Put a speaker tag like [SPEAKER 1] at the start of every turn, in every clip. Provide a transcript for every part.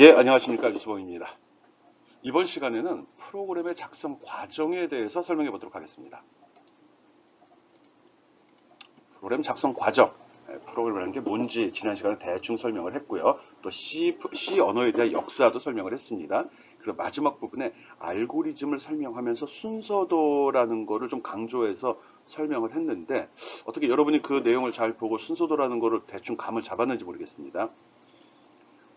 [SPEAKER 1] 예, 안녕하십니까. 유수봉입니다. 이번 시간에는 프로그램의 작성 과정에 대해서 설명해 보도록 하겠습니다. 프로그램 작성 과정. 프로그램이라는 게 뭔지 지난 시간에 대충 설명을 했고요. 또 C 언어에 대한 역사도 설명을 했습니다. 그리고 마지막 부분에 알고리즘을 설명하면서 순서도라는 거를 좀 강조해서 설명을 했는데 어떻게 여러분이 그 내용을 잘 보고 순서도라는 거를 대충 감을 잡았는지 모르겠습니다.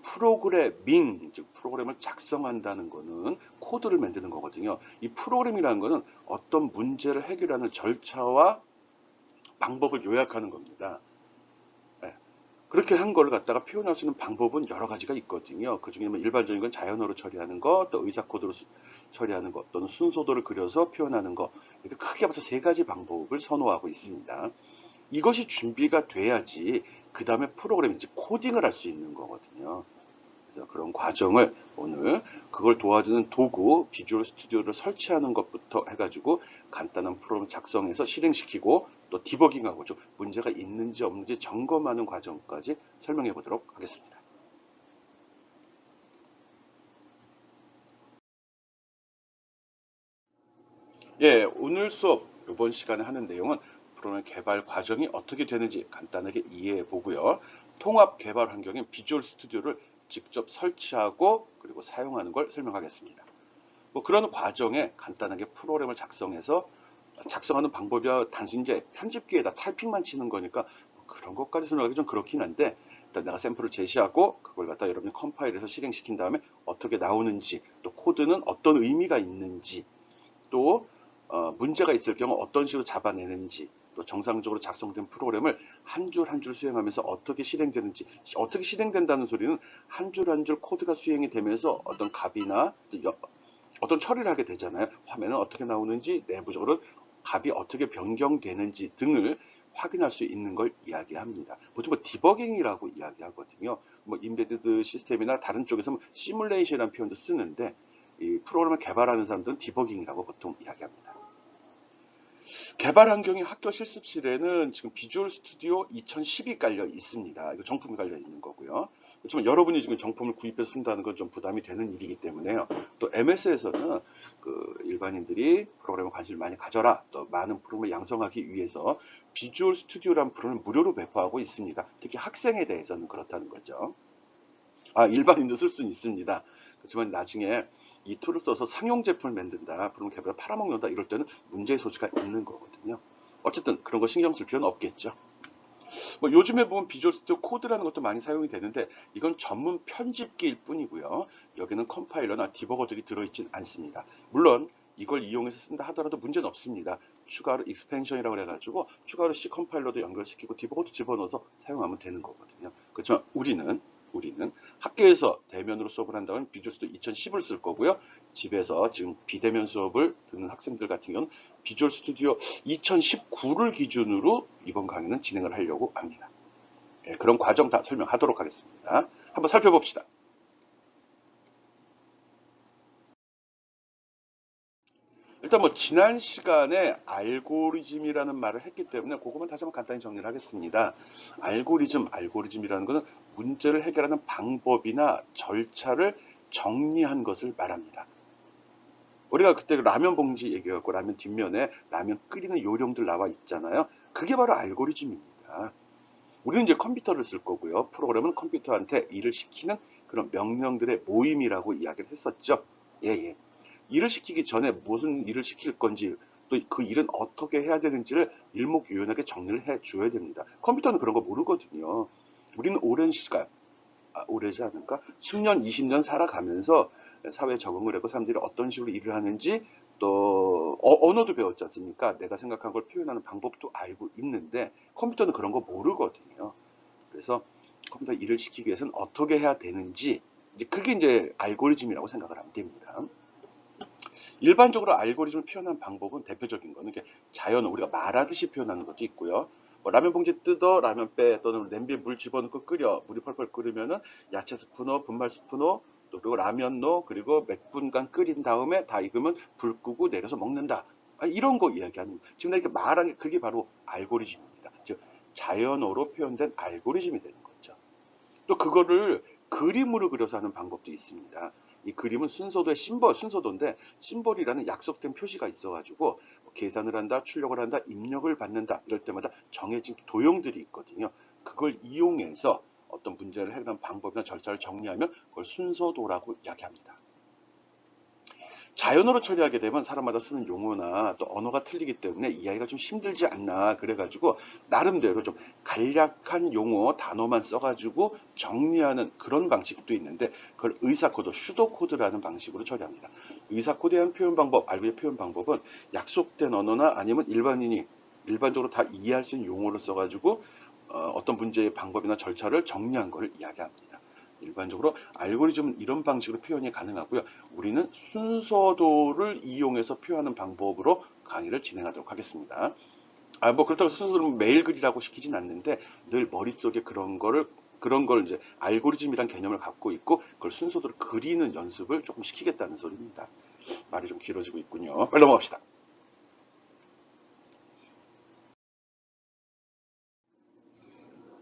[SPEAKER 1] 프로그래밍, 즉 프로그램을 작성한다는 거는 코드를 만드는 거거든요. 이 프로그램이라는 거는 어떤 문제를 해결하는 절차와 방법을 요약하는 겁니다. 예. 그렇게 한 걸 갖다가 표현할 수 있는 방법은 여러 가지가 있거든요. 그 중에 일반적인 건 자연어로 처리하는 거, 또 의사 코드로 처리하는 것, 또는 순서도를 그려서 표현하는 거. 이렇게 크게 봐서 세 가지 방법을 선호하고 있습니다. 이것이 준비가 돼야지 그 다음에 프로그램, 즉 코딩을 할 수 있는 거거든요. 그런 과정을 오늘 그걸 도와주는 도구 비주얼 스튜디오를 설치하는 것부터 해가지고 간단한 프로그램 작성해서 실행시키고 또 디버깅하고 좀 문제가 있는지 없는지 점검하는 과정까지 설명해 보도록 하겠습니다. 예, 오늘 수업 이번 시간에 하는 내용은 프로그램 개발 과정이 어떻게 되는지 간단하게 이해해 보고요. 통합 개발 환경인 비주얼 스튜디오를 직접 설치하고 그리고 사용하는 걸 설명하겠습니다. 뭐 그런 과정에 간단하게 프로그램을 작성해서 작성하는 방법이야 단순히 이제 편집기에다 타이핑만 치는 거니까 뭐 그런 것까지 설명하기 좀 그렇긴 한데 일단 내가 샘플을 제시하고 그걸 갖다 여러분이 컴파일해서 실행시킨 다음에 어떻게 나오는지 또 코드는 어떤 의미가 있는지 또 문제가 있을 경우 어떤 식으로 잡아내는지 또 정상적으로 작성된 프로그램을 한 줄 한 줄 수행하면서 어떻게 실행되는지 어떻게 실행된다는 소리는 한 줄 한 줄 코드가 수행이 되면서 어떤 값이나 어떤 처리를 하게 되잖아요. 화면은 어떻게 나오는지 내부적으로 값이 어떻게 변경되는지 등을 확인할 수 있는 걸 이야기합니다. 보통 뭐 디버깅이라고 이야기하거든요. 뭐 인베디드 시스템이나 다른 쪽에서 뭐 시뮬레이션이라는 표현도 쓰는데 이 프로그램을 개발하는 사람들은 디버깅이라고 보통 이야기합니다. 개발 환경이 학교 실습실에는 지금 비주얼 스튜디오 2010이 깔려 있습니다. 이거 정품이 깔려 있는 거고요. 그렇지만 여러분이 지금 정품을 구입해서 쓴다는 건 좀 부담이 되는 일이기 때문에요. 또 MS에서는 그 일반인들이 프로그램에 관심을 많이 가져라, 또 많은 프로그램을 양성하기 위해서 비주얼 스튜디오라는 프로그램을 무료로 배포하고 있습니다. 특히 학생에 대해서는 그렇다는 거죠. 아, 일반인도 쓸 수는 있습니다. 그렇지만 나중에 이 툴을 써서 상용 제품을 만든다, 그럼 개발 팔아먹는다 이럴 때는 문제의 소지가 있는 거거든요. 어쨌든 그런 거 신경 쓸 필요는 없겠죠. 뭐 요즘에 보면 비주얼 스튜디오 코드라는 것도 많이 사용이 되는데 이건 전문 편집기일 뿐이고요. 여기는 컴파일러나 디버거들이 들어있진 않습니다. 물론 이걸 이용해서 쓴다 하더라도 문제는 없습니다. 추가로 익스펜션이라고 해가지고 추가로 C 컴파일러도 연결시키고 디버거도 집어넣어서 사용하면 되는 거거든요. 그렇지만 우리는 학교에서 대면으로 수업을 한다면 비주얼 스튜디오 2010을 쓸 거고요. 집에서 지금 비대면 수업을 듣는 학생들 같은 경우는 비주얼 스튜디오 2019를 기준으로 이번 강의는 진행을 하려고 합니다. 예, 그런 과정 다 설명하도록 하겠습니다. 한번 살펴봅시다. 일단 뭐 지난 시간에 알고리즘이라는 말을 했기 때문에 그것만 다시 한번 간단히 정리를 하겠습니다. 알고리즘이라는 것은 문제를 해결하는 방법이나 절차를 정리한 것을 말합니다. 우리가 그때 라면 봉지 얘기해갖고 라면 뒷면에 라면 끓이는 요령들 나와 있잖아요. 그게 바로 알고리즘입니다. 우리는 이제 컴퓨터를 쓸 거고요. 프로그램은 컴퓨터한테 일을 시키는 그런 명령들의 모임이라고 이야기를 했었죠. 예, 예. 일을 시키기 전에 무슨 일을 시킬 건지 또 그 일은 어떻게 해야 되는지를 일목요연하게 정리를 해 줘야 됩니다. 컴퓨터는 그런 거 모르거든요. 우리는 오랜 시간, 오래지 않을까? 10년, 20년 살아가면서 사회에 적응을 하고 사람들이 어떤 식으로 일을 하는지 또 언어도 배웠지 않습니까? 내가 생각한 걸 표현하는 방법도 알고 있는데 컴퓨터는 그런 거 모르거든요. 그래서 컴퓨터 일을 시키기 위해서는 어떻게 해야 되는지 이제 그게 이제 알고리즘이라고 생각을 하면 됩니다. 일반적으로 알고리즘을 표현하는 방법은 대표적인 거는 이렇게 자연어 우리가 말하듯이 표현하는 것도 있고요. 뭐 라면 봉지 뜯어 라면 빼 또는 냄비에 물 집어넣고 끓여 물이 펄펄 끓으면은 야채 스프 넣어 분말 스프 넣어 또 그리고 라면 넣어 그리고 몇 분간 끓인 다음에 다 익으면 불 끄고 내려서 먹는다. 이런 거 이야기하는 지금 내가 이렇게 말한 게 그게 바로 알고리즘입니다. 즉 자연어로 표현된 알고리즘이 되는 거죠. 또 그거를 그림으로 그려서 하는 방법도 있습니다. 이 그림은 순서도의 순서도인데 심벌이라는 약속된 표시가 있어가지고 계산을 한다, 출력을 한다, 입력을 받는다 이럴 때마다 정해진 도형들이 있거든요. 그걸 이용해서 어떤 문제를 해결하는 방법이나 절차를 정리하면 그걸 순서도라고 이야기합니다. 자연어로 처리하게 되면 사람마다 쓰는 용어나 또 언어가 틀리기 때문에 이해하기가 좀 힘들지 않나 그래가지고 나름대로 좀 간략한 용어 단어만 써가지고 정리하는 그런 방식도 있는데 그걸 의사코드, 슈도코드라는 방식으로 처리합니다. 의사코드에 대한 표현 방법, 알고의 표현 방법은 약속된 언어나 아니면 일반인이 일반적으로 다 이해할 수 있는 용어를 써가지고 어떤 문제의 방법이나 절차를 정리한 걸 이야기합니다. 일반적으로 알고리즘은 이런 방식으로 표현이 가능하고요. 우리는 순서도를 이용해서 표현하는 방법으로 강의를 진행하도록 하겠습니다. 뭐 그렇다고 순서도를 매일 그리라고 시키진 않는데 늘 머릿속에 그런 걸 이제 알고리즘이란 개념을 갖고 있고 그걸 순서도로 그리는 연습을 조금 시키겠다는 소리입니다. 말이 좀 길어지고 있군요. 빨리 넘어갑시다.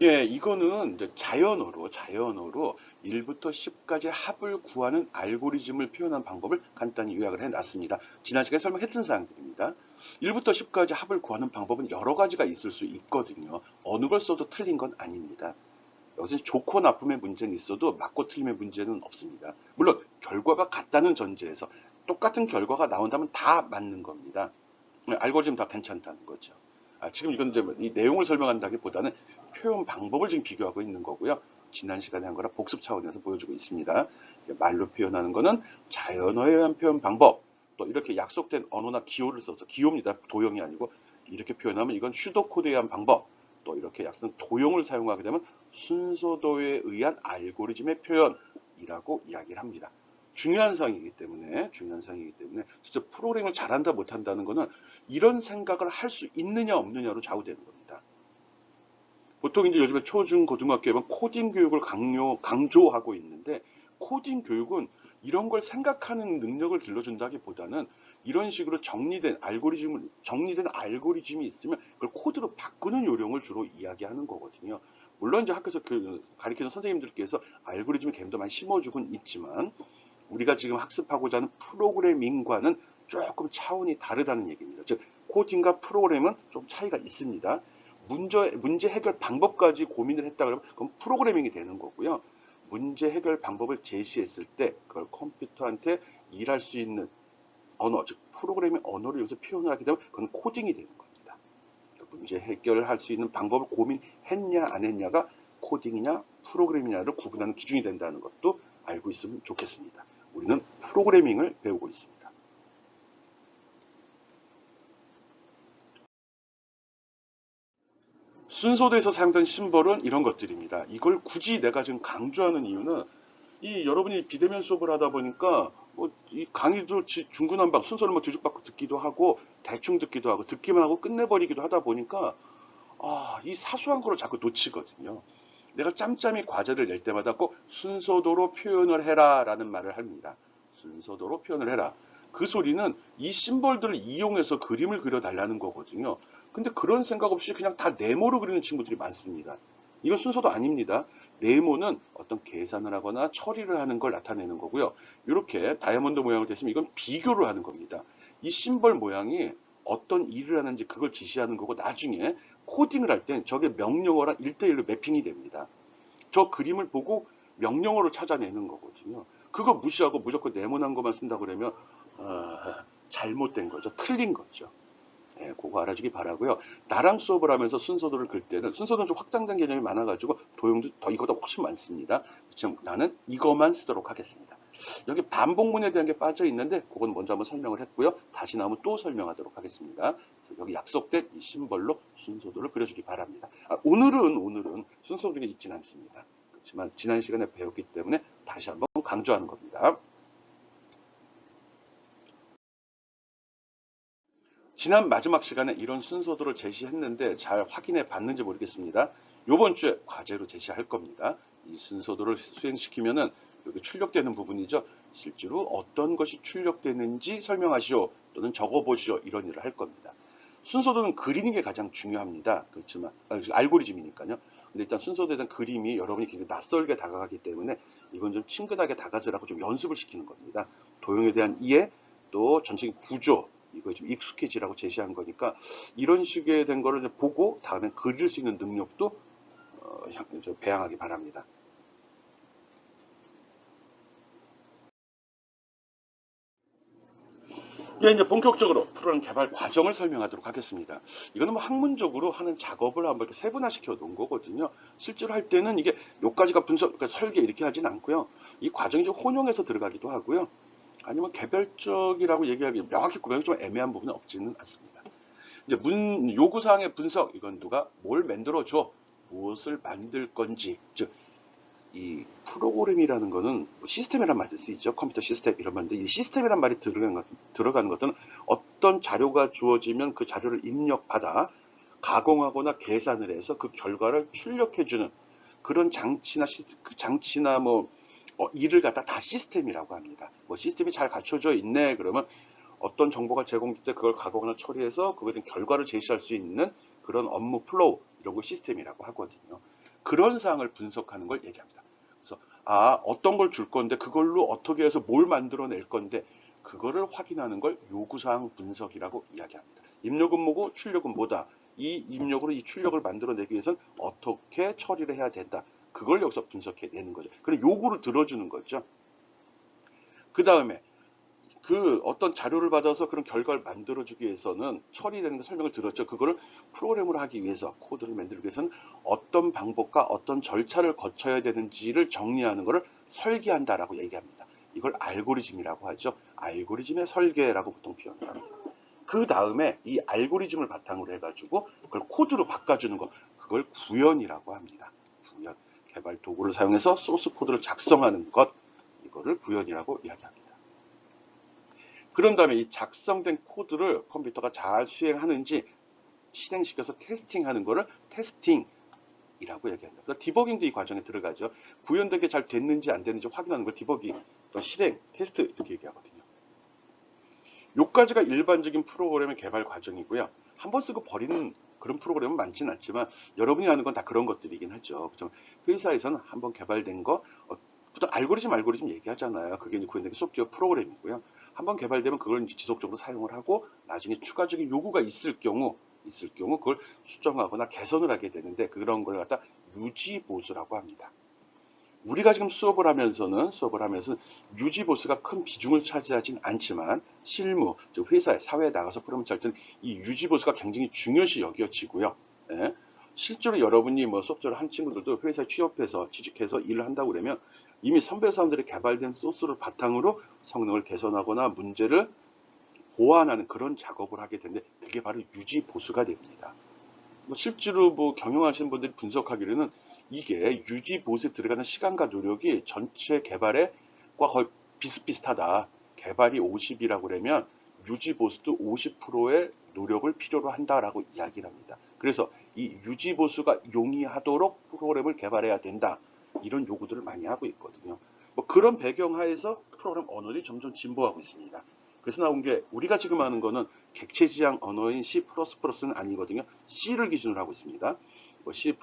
[SPEAKER 1] 예, 이거는 이제 자연어로 1부터 10까지 합을 구하는 알고리즘을 표현한 방법을 간단히 요약을 해놨습니다. 지난 시간에 설명했던 사항들입니다. 1부터 10까지 합을 구하는 방법은 여러 가지가 있을 수 있거든요. 어느 걸 써도 틀린 건 아닙니다. 여기서 좋고 나쁨의 문제는 있어도 맞고 틀림의 문제는 없습니다. 물론 결과가 같다는 전제에서 똑같은 결과가 나온다면 다 맞는 겁니다. 알고리즘 다 괜찮다는 거죠. 지금 이건 이제 이 내용을 설명한다기보다는 표현 방법을 지금 비교하고 있는 거고요. 지난 시간에 한 거라 복습 차원에서 보여주고 있습니다. 말로 표현하는 거는 자연어에 의한 표현 방법, 또 이렇게 약속된 언어나 기호를 써서 기호입니다. 도형이 아니고 이렇게 표현하면 이건 슈도코드에 의한 방법, 또 이렇게 약속된 도형을 사용하게 되면 순서도에 의한 알고리즘의 표현이라고 이야기를 합니다. 중요한 사항이기 때문에 진짜 프로그램을 잘한다 못한다는 거는 이런 생각을 할 수 있느냐 없느냐로 좌우되는 겁니다. 보통 이제 요즘에 초중 고등학교에 보면 코딩 교육을 강조하고 있는데 코딩 교육은 이런 걸 생각하는 능력을 길러준다기보다는 이런 식으로 정리된 알고리즘이 있으면 그걸 코드로 바꾸는 요령을 주로 이야기하는 거거든요. 물론 이제 학교에서 가르치는 선생님들께서 알고리즘의 개념도 많이 심어주곤 있지만 우리가 지금 학습하고자 하는 프로그래밍과는 조금 차원이 다르다는 얘기입니다. 즉 코딩과 프로그램은 좀 차이가 있습니다. 문제 해결 방법까지 고민을 했다 그러면 그건 프로그래밍이 되는 거고요. 문제 해결 방법을 제시했을 때 그걸 컴퓨터한테 일할 수 있는 언어, 즉 프로그래밍 언어를 여기서 표현을 하게 되면 그건 코딩이 되는 겁니다. 그러니까 문제 해결할 수 있는 방법을 고민했냐 안 했냐가 코딩이냐 프로그래밍이냐를 구분하는 기준이 된다는 것도 알고 있으면 좋겠습니다. 우리는 프로그래밍을 배우고 있습니다. 순서도에서 사용된 심벌은 이런 것들입니다. 이걸 굳이 내가 지금 강조하는 이유는 이 여러분이 비대면 수업을 하다 보니까 뭐 이 강의도 중구난방 순서를 뭐 뒤죽박고 듣기도 하고 대충 듣기도 하고 듣기만 하고 끝내버리기도 하다 보니까 이 사소한 거를 자꾸 놓치거든요. 내가 짬짬이 과제를 낼 때마다 꼭 순서도로 표현을 해라 라는 말을 합니다. 순서도로 표현을 해라. 그 소리는 이 심벌들을 이용해서 그림을 그려달라는 거거든요. 근데 그런 생각 없이 그냥 다 네모로 그리는 친구들이 많습니다. 이건 순서도 아닙니다. 네모는 어떤 계산을 하거나 처리를 하는 걸 나타내는 거고요. 이렇게 다이아몬드 모양으로 됐으면 이건 비교를 하는 겁니다. 이 심벌 모양이 어떤 일을 하는지 그걸 지시하는 거고 나중에 코딩을 할 땐 저게 명령어랑 1대1로 매핑이 됩니다. 저 그림을 보고 명령어를 찾아내는 거거든요. 그거 무시하고 무조건 네모난 것만 쓴다 그러면 잘못된 거죠. 틀린 거죠. 예, 그거 알아주기 바라고요. 나랑 수업을 하면서 순서도를 글 때는 순서도는 좀 확장된 개념이 많아가지고 도형도 더 이거보다 훨씬 많습니다. 지금 나는 이것만 쓰도록 하겠습니다. 여기 반복문에 대한 게 빠져 있는데 그건 먼저 한번 설명을 했고요. 다시 나오면 또 설명하도록 하겠습니다. 여기 약속된 이 심벌로 순서도를 그려주기 바랍니다. 오늘은 순서도가 있진 않습니다. 그렇지만 지난 시간에 배웠기 때문에 다시 한번 강조하는 겁니다. 지난 마지막 시간에 이런 순서도를 제시했는데 잘 확인해 봤는지 모르겠습니다. 이번 주에 과제로 제시할 겁니다. 이 순서도를 수행시키면은 여기 출력되는 부분이죠. 실제로 어떤 것이 출력되는지 설명하시오 또는 적어보시오 이런 일을 할 겁니다. 순서도는 그리는 게 가장 중요합니다. 그렇지만 알고리즘이니까요. 근데 일단 순서대에 대한 그림이 여러분이 굉장히 낯설게 다가가기 때문에 이건 좀 친근하게 다가서라고 좀 연습을 시키는 겁니다. 도형에 대한 이해, 또 전체적인 구조, 이거 좀 익숙해지라고 제시한 거니까 이런 식의 된 거를 보고 다음에 그릴 수 있는 능력도 배양하기 바랍니다. 예, 이제 본격적으로 프로그램 개발 과정을 설명하도록 하겠습니다. 이거는 뭐 학문적으로 하는 작업을 한번 이렇게 세분화시켜 놓은 거거든요. 실제로 할 때는 이게 몇 가지가 분석, 그러니까 설계 이렇게 하진 않고요. 이 과정이 좀 혼용해서 들어가기도 하고요. 아니면 개별적이라고 얘기하기 명확히 구별이 좀 애매한 부분은 없지는 않습니다. 이제 요구사항의 분석, 이건 누가 뭘 만들어줘, 무엇을 만들 건지, 즉, 이 프로그램이라는 거는 시스템이란 말도 쓰이죠. 컴퓨터 시스템 이런 말인데 이 시스템이란 말이 들어가는 것들은 어떤 자료가 주어지면 그 자료를 입력받아 가공하거나 계산을 해서 그 결과를 출력해주는 그런 장치나 뭐 일을 갖다 다 시스템이라고 합니다. 뭐 시스템이 잘 갖춰져 있네 그러면 어떤 정보가 제공될 때 그걸 가공하나 처리해서 그거에 대한 결과를 제시할 수 있는 그런 업무 플로우 이런 걸 시스템이라고 하거든요. 그런 사항을 분석하는 걸 얘기합니다. 그래서 어떤 걸 줄 건데 그걸로 어떻게 해서 뭘 만들어낼 건데 그거를 확인하는 걸 요구사항 분석이라고 이야기합니다. 입력은 뭐고 출력은 뭐다. 이 입력으로 이 출력을 만들어내기 위해서는 어떻게 처리를 해야 된다. 그걸 여기서 분석해내는 거죠. 그리고 요구를 들어주는 거죠. 그 다음에 그 어떤 자료를 받아서 그런 결과를 만들어주기 위해서는 처리되는 설명을 들었죠. 그거를 프로그램으로 하기 위해서 코드를 만들기 위해서는 어떤 방법과 어떤 절차를 거쳐야 되는지를 정리하는 것을 설계한다라고 얘기합니다. 이걸 알고리즘이라고 하죠. 알고리즘의 설계라고 보통 표현을 합니다. 그 다음에 이 알고리즘을 바탕으로 해가지고 그걸 코드로 바꿔주는 것, 그걸 구현이라고 합니다. 구현, 개발 도구를 사용해서 소스 코드를 작성하는 것, 이거를 구현이라고 이야기합니다. 그런 다음에 이 작성된 코드를 컴퓨터가 잘 수행하는지 실행시켜서 테스팅하는 거를 테스팅이라고 얘기합니다. 그러니까 디버깅도 이 과정에 들어가죠. 구현된 게 잘 됐는지 안 됐는지 확인하는 걸 디버깅, 실행, 테스트 이렇게 얘기하거든요. 요까지가 일반적인 프로그램의 개발 과정이고요. 한번 쓰고 버리는 그런 프로그램은 많지는 않지만 여러분이 아는 건 다 그런 것들이긴 하죠. 그렇죠? 회사에서는 한번 개발된 거 보통 알고리즘 얘기하잖아요. 그게 이제 구현된 게 소프트웨어 프로그램이고요. 한번 개발되면 그걸 이제 지속적으로 사용을 하고 나중에 추가적인 요구가 있을 경우 그걸 수정하거나 개선을 하게 되는데 그런 걸 갖다 유지 보수라고 합니다. 우리가 지금 수업을 하면서는 유지 보수가 큰 비중을 차지하진 않지만 실무, 즉 회사에 사회에 나가서 프로그램을 짤 때는 이 유지 보수가 굉장히 중요시 여겨지고요. 예. 실제로 여러분이 뭐 소프트웨어를 한 친구들도 회사에 취직해서 일을 한다고 그러면 이미 선배 사람들이 개발된 소스를 바탕으로 성능을 개선하거나 문제를 보완하는 그런 작업을 하게 되는데 그게 바로 유지 보수가 됩니다. 뭐 실제로 뭐 경영하시는 분들이 분석하기로는 이게 유지 보수에 들어가는 시간과 노력이 전체 개발과 거의 비슷비슷하다. 개발이 50이라고 그러면 유지 보수도 50%의 노력을 필요로 한다라고 이야기를 합니다. 그래서 이 유지 보수가 용이하도록 프로그램을 개발해야 된다. 이런 요구들을 많이 하고 있거든요. 뭐 그런 배경 하에서 프로그램 언어들이 점점 진보하고 있습니다. 그래서 나온 게 우리가 지금 하는 거는 객체지향 언어인 C++는 아니거든요. C를 기준으로 하고 있습니다. 뭐 C++,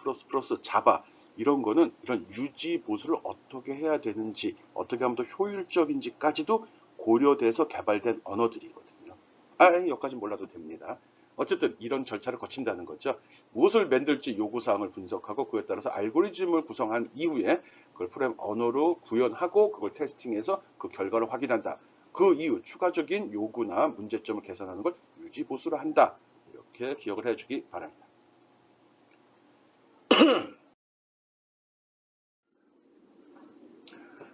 [SPEAKER 1] 자바 이런 거는 이런 유지 보수를 어떻게 해야 되는지 어떻게 하면 더 효율적인지까지도 고려돼서 개발된 언어들이거든요. 여기까지 몰라도 됩니다. 어쨌든 이런 절차를 거친다는 거죠. 무엇을 만들지 요구사항을 분석하고 그에 따라서 알고리즘을 구성한 이후에 그걸 프로그램 언어로 구현하고 그걸 테스팅해서 그 결과를 확인한다. 그 이후 추가적인 요구나 문제점을 개선하는 걸 유지 보수로 한다. 이렇게 기억을 해주기 바랍니다.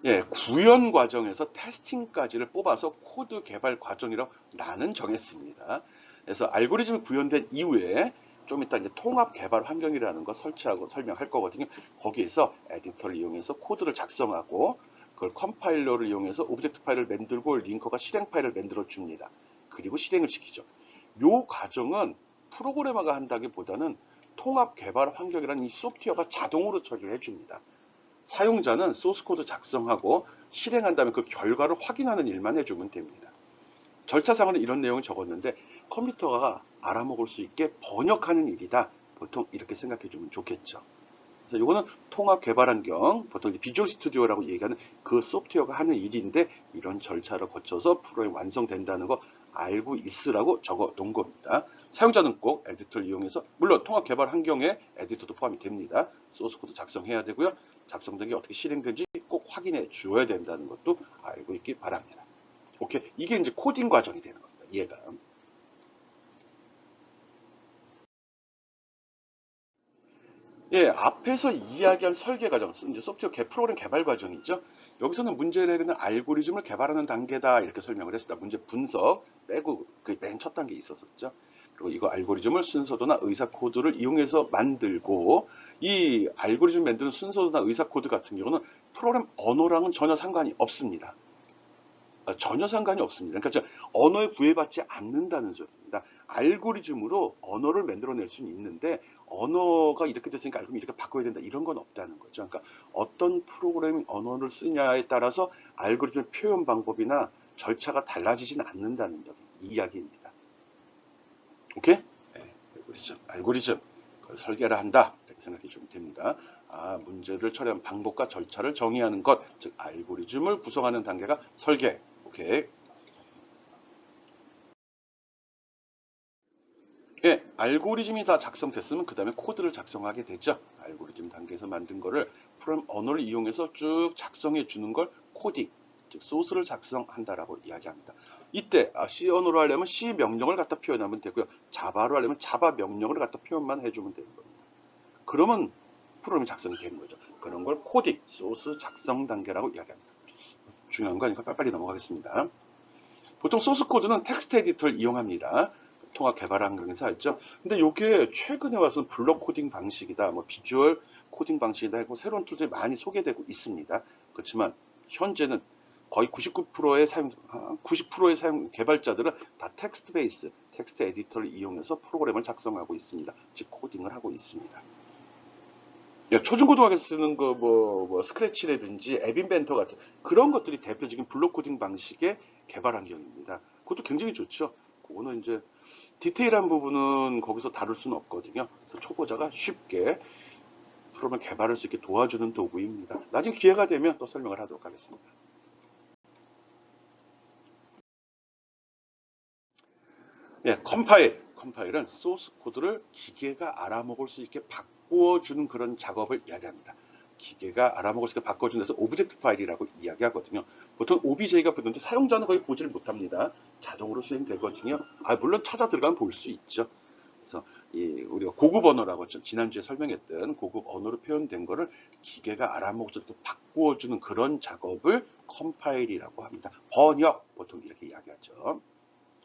[SPEAKER 1] 예, 구현 과정에서 테스팅까지를 뽑아서 코드 개발 과정이라고 나는 정했습니다. 그래서 알고리즘이 구현된 이후에 좀 이따 이제 통합 개발 환경이라는 거 설치하고 설명할 거거든요. 거기에서 에디터를 이용해서 코드를 작성하고 그걸 컴파일러를 이용해서 오브젝트 파일을 만들고 링커가 실행 파일을 만들어 줍니다. 그리고 실행을 시키죠. 요 과정은 프로그래머가 한다기보다는 통합 개발 환경이라는 이 소프트웨어가 자동으로 처리를 해줍니다. 사용자는 소스코드 작성하고 실행한 다음에 그 결과를 확인하는 일만 해주면 됩니다. 절차상으로 이런 내용을 적었는데 컴퓨터가 알아먹을 수 있게 번역하는 일이다. 보통 이렇게 생각해 주면 좋겠죠. 그래서 이거는 통합 개발 환경, 보통 이제 비주얼 스튜디오라고 얘기하는 그 소프트웨어가 하는 일인데 이런 절차를 거쳐서 프로그램이 완성된다는 거 알고 있으라고 적어 놓은 겁니다. 사용자는 꼭 에디터를 이용해서, 물론 통합 개발 환경에 에디터도 포함이 됩니다. 소스 코드 작성해야 되고요. 작성된 게 어떻게 실행된지 꼭 확인해 주어야 된다는 것도 알고 있기 바랍니다. 오케이. 이게 이제 코딩 과정이 되는 겁니다. 이해가. 예, 앞에서 이야기한 설계 과정, 이제 소프트웨어 프로그램 개발 과정이죠. 여기서는 문제를 해결하는 알고리즘을 개발하는 단계다 이렇게 설명을 했습니다. 문제 분석 빼고 그 맨 첫 단계에 있었었죠. 그리고 이거 알고리즘을 순서도나 의사 코드를 이용해서 만들고, 이 알고리즘 만드는 순서도나 의사 코드 같은 경우는 프로그램 언어랑은 전혀 상관이 없습니다. 전혀 상관이 없습니다. 그러니까 언어에 구애받지 않는다는 소리입니다. 알고리즘으로 언어를 만들어낼 수는 있는데 언어가 이렇게 됐으니까 알고리즘 이렇게 바꿔야 된다 이런 건 없다는 거죠. 그러니까 어떤 프로그래밍 언어를 쓰냐에 따라서 알고리즘의 표현 방법이나 절차가 달라지진 않는다는 이야기입니다. 오케이? 네, 알고리즘 그걸 설계를 한다 이렇게 생각해 주면 됩니다. 문제를 처리하는 방법과 절차를 정의하는 것, 즉 알고리즘을 구성하는 단계가 설계. 오케이. 예, 알고리즘이 다 작성됐으면 그 다음에 코드를 작성하게 되죠. 알고리즘 단계에서 만든 거를 프로그램 언어를 이용해서 쭉 작성해 주는 걸 코딩, 즉 소스를 작성한다라고 이야기합니다. 이때 C 언어로 하려면 C 명령을 갖다 표현하면 되고요. 자바로 하려면 자바 명령을 갖다 표현만 해주면 되는 겁니다. 그러면 프로그램이 작성이 되는 거죠. 그런 걸 코딩, 소스 작성 단계라고 이야기합니다. 중요한 거니까 빨리빨리 넘어가겠습니다. 보통 소스 코드는 텍스트 에디터를 이용합니다. 통합 개발 환경에서 했죠. 근데 이게 최근에 와서는 블록 코딩 방식이다, 뭐 비주얼 코딩 방식이다 하고 새로운 툴들이 많이 소개되고 있습니다. 그렇지만 현재는 거의 99%의 사용, 90%의 사용 개발자들은 다 텍스트 베이스, 텍스트 에디터를 이용해서 프로그램을 작성하고 있습니다. 즉 코딩을 하고 있습니다. 초중고등학교 쓰는 거 뭐 스크래치라든지 앱 인벤터 같은 그런 것들이 대표적인 블록 코딩 방식의 개발 환경입니다. 그것도 굉장히 좋죠. 그거는 이제 디테일한 부분은 거기서 다룰 수는 없거든요. 그래서 초보자가 쉽게 프로그램 개발할 수 있게 도와주는 도구입니다. 나중에 기회가 되면 또 설명을 하도록 하겠습니다. 예, 컴파일은 소스 코드를 기계가 알아먹을 수 있게 바꾸어주는 그런 작업을 이야기합니다. 기계가 알아먹을 수 있게 바꿔주는 데서 오브젝트 파일이라고 이야기하거든요. 보통 OBJ가 붙는데 사용자는 거의 보지를 못합니다. 자동으로 수행되거든요. 물론 찾아 들어가면 볼 수 있죠. 그래서 우리가 고급 언어라고 지난주에 설명했던 고급 언어로 표현된 거를 기계가 알아먹을 수 있게 바꾸어주는 그런 작업을 컴파일이라고 합니다. 번역 보통 이렇게 이야기하죠.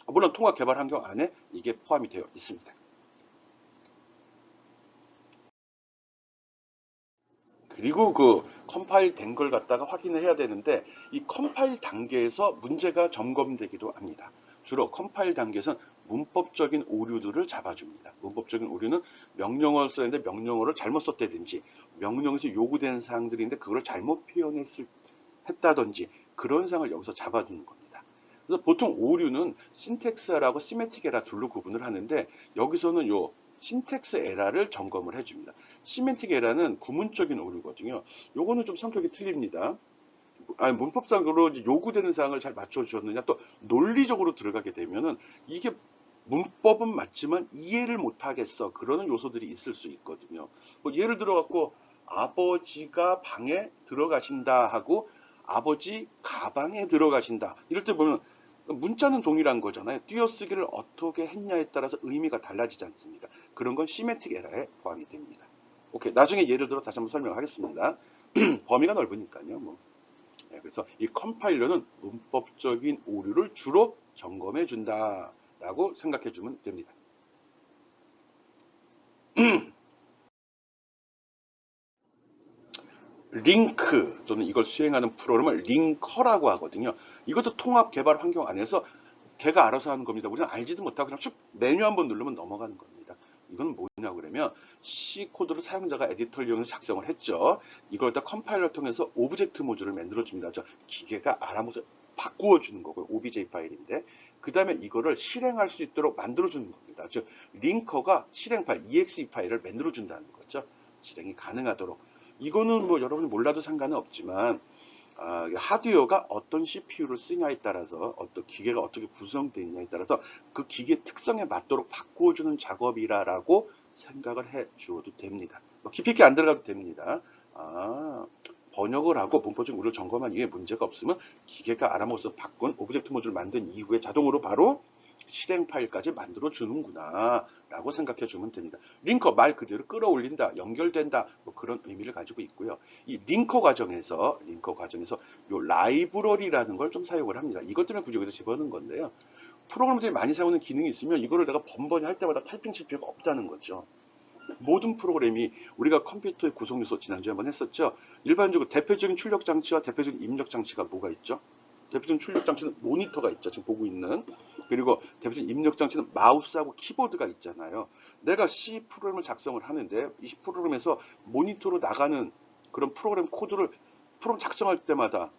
[SPEAKER 1] 물론 통합 개발 환경 안에 이게 포함이 되어 있습니다. 그리고 그 컴파일 된 걸 갖다가 확인을 해야 되는데 이 컴파일 단계에서 문제가 점검되기도 합니다. 주로 컴파일 단계에서는 문법적인 오류들을 잡아줍니다. 문법적인 오류는 명령어를 쓰는데 명령어를 잘못 썼다든지 명령에서 요구되는 사항들인데 그걸 잘못 했다든지 그런 사항을 여기서 잡아주는 겁니다. 그래서 보통 오류는 신텍스 에러하고 시메틱 에러 둘로 구분을 하는데 여기서는 요 신텍스 에러를 점검을 해줍니다. 시멘틱 에러는 구문적인 오류거든요. 요거는 좀 성격이 틀립니다. 문법상으로 요구되는 사항을 잘 맞춰주셨느냐, 또 논리적으로 들어가게 되면은 이게 문법은 맞지만 이해를 못하겠어. 그러는 요소들이 있을 수 있거든요. 뭐 예를 들어갖고 아버지가 방에 들어가신다 하고 아버지 가방에 들어가신다. 이럴 때 보면 문자는 동일한 거잖아요. 띄어쓰기를 어떻게 했냐에 따라서 의미가 달라지지 않습니까? 그런 건 시메틱 에러에 포함이 됩니다. 오케이. 나중에 예를 들어 다시 한번 설명하겠습니다. 범위가 넓으니까요. 뭐. 그래서 이 컴파일러는 문법적인 오류를 주로 점검해 준다라고 생각해 주면 됩니다. 링크 또는 이걸 수행하는 프로그램을 링커라고 하거든요. 이것도 통합 개발 환경 안에서 걔가 알아서 하는 겁니다. 우리는 알지도 못하고 그냥 쭉 메뉴 한번 누르면 넘어가는 겁니다. 이건 뭐냐 그러면 C 코드를 사용자가 에디터를 이용해서 작성을 했죠. 이걸 다 컴파일러 통해서 오브젝트 모듈을 만들어 줍니다. 기계가 알아보자 바꾸어 주는 거고요. OBJ 파일인데 그 다음에 이거를 실행할 수 있도록 만들어 주는 겁니다. 즉 링커가 실행 파일 EXE 파일을 만들어 준다는 거죠. 실행이 가능하도록. 이거는 뭐 여러분이 몰라도 상관은 없지만 하드웨어가 어떤 CPU를 쓰냐에 따라서 어떤 기계가 어떻게 구성되어 있냐에 따라서 그 기계 특성에 맞도록 바꾸어주는 작업이라고 생각을 해 주어도 됩니다. 뭐 깊이 있게 안 들어가도 됩니다. 번역을 하고 문법적 우리를 점검한 이후에 문제가 없으면 기계가 알아먹어서 바꾼 오브젝트 모듈을 만든 이후에 자동으로 바로 실행 파일까지 만들어 주는구나 라고 생각해 주면 됩니다. 링커 말 그대로 끌어올린다, 연결된다 뭐 그런 의미를 가지고 있고요. 이 링커 과정에서 요 라이브러리라는 걸 좀 사용을 합니다. 이것 때문에 굳이 여기서 집어넣은 건데요. 프로그램들이 많이 사용하는 기능이 있으면 이거를 내가 번번이 할 때마다 타이핑 칠 필요가 없다는 거죠. 모든 프로그램이 우리가 컴퓨터의 구성 요소 지난주에 한번 했었죠. 일반적으로 대표적인 출력 장치와 대표적인 입력 장치가 뭐가 있죠? 대표적인 출력 장치는 모니터가 있죠. 지금 보고 있는. 그리고 대표적인 입력 장치는 마우스하고 키보드가 있잖아요. 내가 C 프로그램을 작성을 하는데 이 프로그램에서 모니터로 나가는 그런 프로그램 코드를 프로그램 작성할 때마다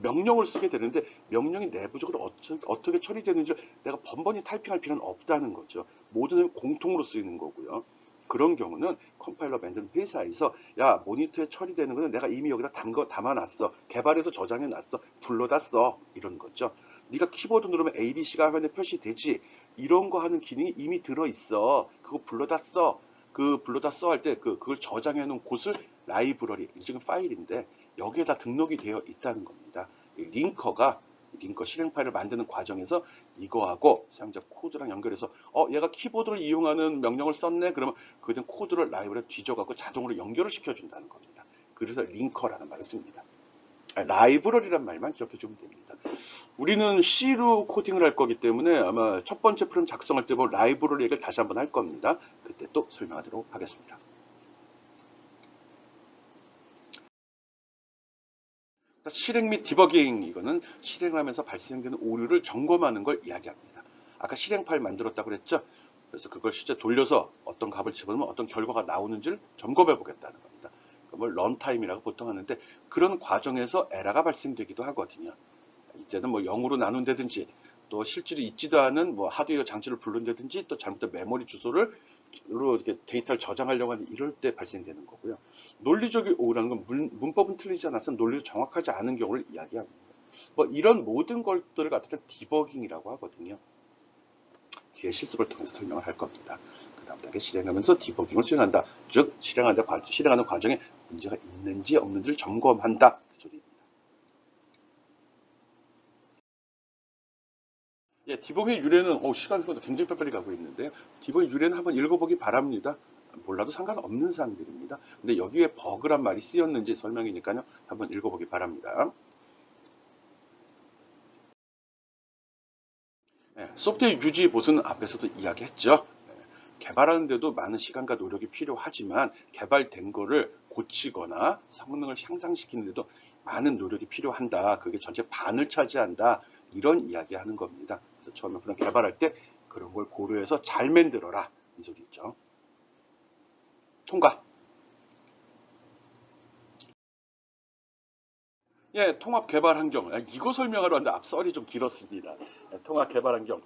[SPEAKER 1] 명령을 쓰게 되는데 명령이 내부적으로 어떻게 처리되는지 내가 번번이 타이핑할 필요는 없다는 거죠. 모든 공통으로 쓰이는 거고요. 그런 경우는 컴파일러 만드는 회사에서 야 모니터에 처리되는 거는 내가 이미 여기다 담아놨어. 개발해서 저장해놨어. 불러다 써. 이런 거죠. 네가 키보드 누르면 ABC가 화면에 표시되지. 이런 거 하는 기능이 이미 들어있어. 그거 불러다 써. 그 불러다 써 할 때 그걸 저장해 놓은 곳을 라이브러리, 지금 파일인데 여기에다 등록이 되어 있다는 겁니다. 링커 실행 파일을 만드는 과정에서 이거하고 사용자 코드랑 연결해서 얘가 키보드를 이용하는 명령을 썼네. 그러면 그된 코드를 라이브러리에 뒤져갖고 자동으로 연결을 시켜준다는 겁니다. 그래서 링커라는 말을 씁니다. 라이브러리란 말만 기억해 주면 됩니다. 우리는 C로 코딩을 할 거기 때문에 아마 첫 번째 프로그램 작성할 때 보면 라이브러리 얘기를 다시 한번 할 겁니다. 그때 또 설명하도록 하겠습니다. 실행 및 디버깅, 이거는 실행을 하면서 발생되는 오류를 점검하는 걸 이야기합니다. 아까 실행 파일 만들었다고 그랬죠? 그래서 그걸 실제 돌려서 어떤 값을 집어넣으면 어떤 결과가 나오는지를 점검해 보겠다는 겁니다. 그걸 런타임이라고 보통 하는데 그런 과정에서 에러가 발생되기도 하거든요. 이때는 뭐 0으로 나눈다든지 또 실제로 있지도 않은 뭐 하드웨어 장치를 부른다든지 또 잘못된 메모리 주소를 이렇게 데이터를 저장하려고 하는 이럴 때 발생되는 거고요. 논리적인 오류라는 건 문법은 틀리지 않아서 논리가 정확하지 않은 경우를 이야기합니다. 뭐 이런 모든 것들을 갖다 디버깅이라고 하거든요. 뒤에 실습을 통해서 설명을 할 겁니다. 그 다음 단계 실행하면서 디버깅을 수행한다. 즉 실행하는 과정에 문제가 있는지 없는지를 점검한다. 그 소리입니다. 예, 디버깅의 유래는 시간 생각보다 굉장히 빨리빨리 가고 있는데요. 디버깅 유래는 한번 읽어보기 바랍니다. 몰라도 상관없는 사항들입니다. 근데 여기에 버그란 말이 쓰였는지 설명이니까요. 한번 읽어보기 바랍니다. 예, 소프트웨어 유지 보수는 앞에서도 이야기했죠. 개발하는데도 많은 시간과 노력이 필요하지만 개발된 거를 고치거나 성능을 향상시키는데도 많은 노력이 필요한다. 그게 전체 반을 차지한다. 이런 이야기 하는 겁니다. 그래서 처음에 그런 개발할 때 그런 걸 고려해서 잘 만들어라. 이 소리죠. 통과. 예, 통합 개발 환경. 이거 설명하러 왔는데 앞설이 좀 길었습니다. 통합 개발 환경.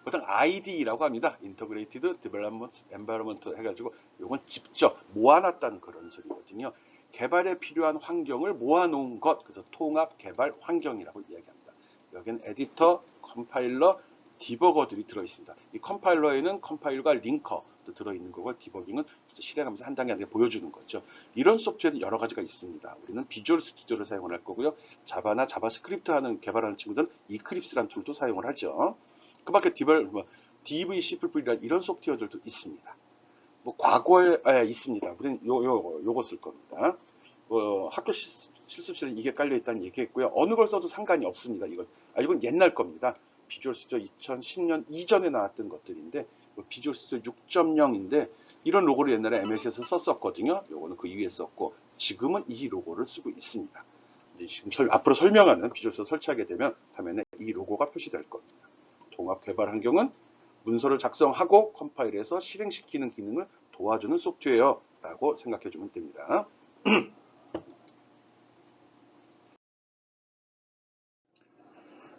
[SPEAKER 1] 보통 IDE라고 합니다. Integrated Development Environment 해가지고 이건 직접 모아놨다는 그런 소리거든요. 개발에 필요한 환경을 모아놓은 것, 그래서 통합 개발 환경이라고 이야기합니다. 여기는 에디터, 컴파일러, 디버거들이 들어있습니다. 이 컴파일러에는 컴파일과 링커도 들어있는 거고 디버깅은 실행하면서 한 단계 한 단계 보여주는 거죠. 이런 소프트웨어는 여러 가지가 있습니다. 우리는 비주얼 스튜디오를 사용을 할 거고요. 자바나 자바스크립트 하는 개발하는 친구들은 이클립스라는 툴도 사용을 하죠. 그 밖에 DV, C++ 이런 소프트웨어들도 있습니다. 뭐 과거에 있습니다. 우리는 요거 쓸 겁니다. 학교 실습실에 이게 깔려 있다는 얘기했고요. 어느 걸 써도 상관이 없습니다. 이건 옛날 겁니다. 비주얼 스튜디오 2010년 이전에 나왔던 것들인데 비주얼 스튜디오 6.0인데 이런 로고를 옛날에 MS에서 썼었거든요. 요거는 그 이후에 썼고 지금은 이 로고를 쓰고 있습니다. 이제 지금 앞으로 설명하는 비주얼 스튜디오 설치하게 되면 화면에 이 로고가 표시될 겁니다. 통합 개발 환경은 문서를 작성하고 컴파일해서 실행시키는 기능을 도와주는 소프트웨어라고 생각해 주면 됩니다.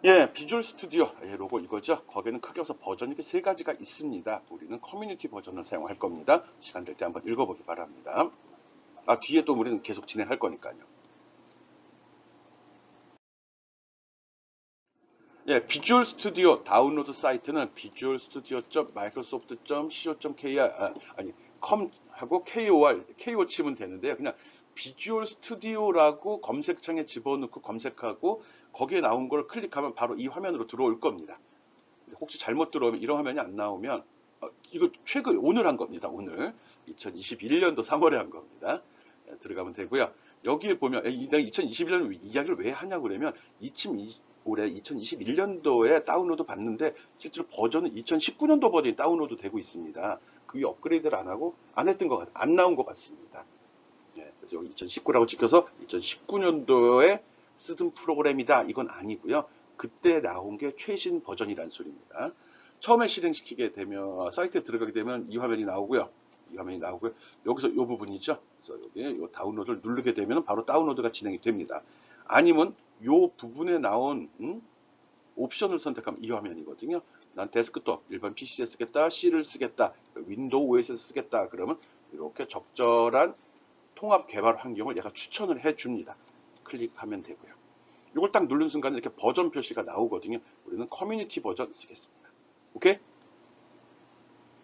[SPEAKER 1] 예, 비주얼 스튜디오 예, 로고 이거죠. 거기는 크게 해서 버전이 이렇게 세 가지가 있습니다. 우리는 커뮤니티 버전을 사용할 겁니다. 시간 될 때 한번 읽어보기 바랍니다. 아, 뒤에 또 우리는 계속 진행할 거니까요. 예, 비주얼 스튜디오 다운로드 사이트는 visualstudio.microsoft.co.kr 아니 com 하고 KO 치면 되는데요. 그냥 비주얼 스튜디오라고 검색창에 집어넣고 검색하고 거기에 나온 걸 클릭하면 바로 이 화면으로 들어올 겁니다. 혹시 잘못 들어오면 이런 화면이 안 나오면 이거 최근 오늘 한 겁니다. 오늘 2021년도 3월에 한 겁니다. 예, 들어가면 되고요. 여기에 보면 내가 2021년 이야기를 왜 하냐고 그러면 올해 2021년도에 다운로드 받는데 실제로 버전은 2019년도 버전이 다운로드 되고 있습니다. 그 업그레이드를 안 하고 안 했던 것 안 나온 것 같습니다. 예, 그래서 여기 2019라고 찍혀서 2019년도에 쓰던 프로그램이다. 이건 아니고요. 그때 나온 게 최신 버전이라는 소리입니다. 처음에 실행시키게 되면 사이트에 들어가게 되면 이 화면이 나오고요. 이 화면이 나오고요. 여기서 이 부분이죠. 그래서 여기 이 다운로드를 누르게 되면 바로 다운로드가 진행이 됩니다. 아니면 이 부분에 나온 옵션을 선택하면 이 화면이거든요. 난 데스크톱 일반 PC에 쓰겠다, C를 쓰겠다, 윈도우 OS에 쓰겠다. 그러면 이렇게 적절한 통합 개발 환경을 얘가 추천을 해줍니다. 클릭하면 되고요. 이걸 딱 누른 순간 이렇게 버전 표시가 나오거든요. 우리는 커뮤니티 버전 쓰겠습니다. 오케이?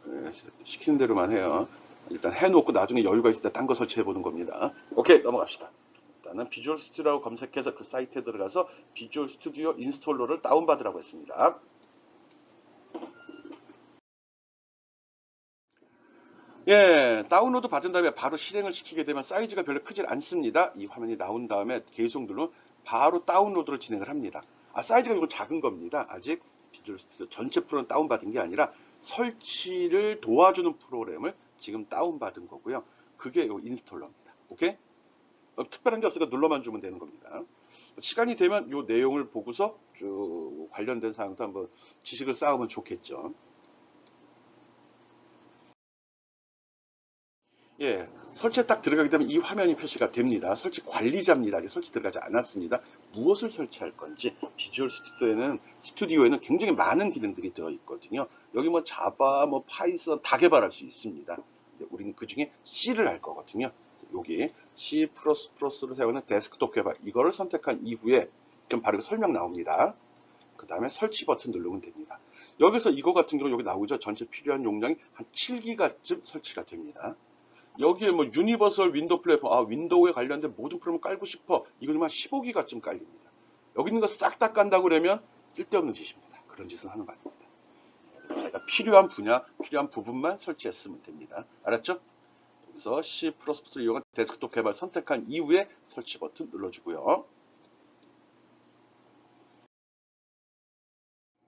[SPEAKER 1] 네, 시키는 대로만 해요. 일단 해놓고 나중에 여유가 있을 때 딴 거 설치해 보는 겁니다. 오케이, 넘어갑시다. 일단은 비주얼 스튜디오라고 검색해서 그 사이트에 들어가서 비주얼 스튜디오 인스톨러를 다운받으라고 했습니다. 예, 다운로드 받은 다음에 바로 실행을 시키게 되면 사이즈가 별로 크질 않습니다. 이 화면이 나온 다음에 계속 누르면 바로 다운로드를 진행을 합니다. 아, 사이즈가 이거 작은 겁니다. 아직 비주얼 스튜디오 전체 프로는 다운받은 게 아니라 설치를 도와주는 프로그램을 지금 다운받은 거고요. 그게 이 인스톨러입니다. 오케이? 특별한 게 없으니까 눌러만 주면 되는 겁니다. 시간이 되면 이 내용을 보고서 쭉 관련된 사항도 한번 지식을 쌓으면 좋겠죠. 예, 설치에 딱 들어가게 되면 이 화면이 표시가 됩니다. 설치 관리자입니다. 아직 설치 들어가지 않았습니다. 무엇을 설치할 건지 비주얼 스튜디오에는 굉장히 많은 기능들이 들어 있거든요. 여기 뭐 자바, 뭐 파이썬 다 개발할 수 있습니다. 우리는 그 중에 C를 할 거거든요. 여기 C++를 사용하는 데스크톱 개발 이거를 선택한 이후에 좀 바로 설명 나옵니다. 그 다음에 설치 버튼 누르면 됩니다. 여기서 이거 같은 경우 여기 나오죠. 전체 필요한 용량이 한 7기가쯤 설치가 됩니다. 여기에 뭐 유니버설 윈도우 플랫폼, 아, 윈도우에 관련된 모든 프로그램을 깔고 싶어. 이건 한 15기가쯤 깔립니다. 여기 있는 거 싹 다 깐다고 그러면 쓸데없는 짓입니다. 그런 짓은 하는 거 아닙니다. 그래서 자기가 필요한 분야, 필요한 부분만 설치했으면 됩니다. 알았죠? 여기서 C++를 이용한 데스크톱 개발 선택한 이후에 설치 버튼 눌러주고요.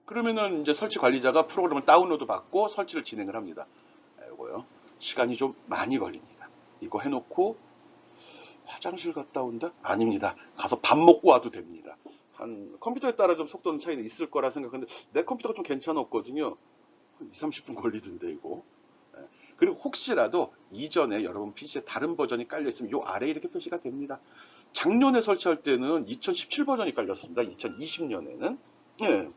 [SPEAKER 1] 그러면은 이제 설치 관리자가 프로그램을 다운로드 받고 설치를 진행을 합니다. 이거요. 시간이 좀 많이 걸립니다. 이거 해놓고 화장실 갔다 온다? 아닙니다. 가서 밥 먹고 와도 됩니다. 한 컴퓨터에 따라 좀 속도는 차이는 있을 거라 생각하는데 내 컴퓨터가 좀 괜찮았거든요. 2, 30분 걸리던데 이거. 예. 그리고 혹시라도 이전에 여러분 PC에 다른 버전이 깔려 있으면 이 아래에 이렇게 표시가 됩니다. 작년에 설치할 때는 2017 버전이 깔렸습니다. 2020년에는. 예.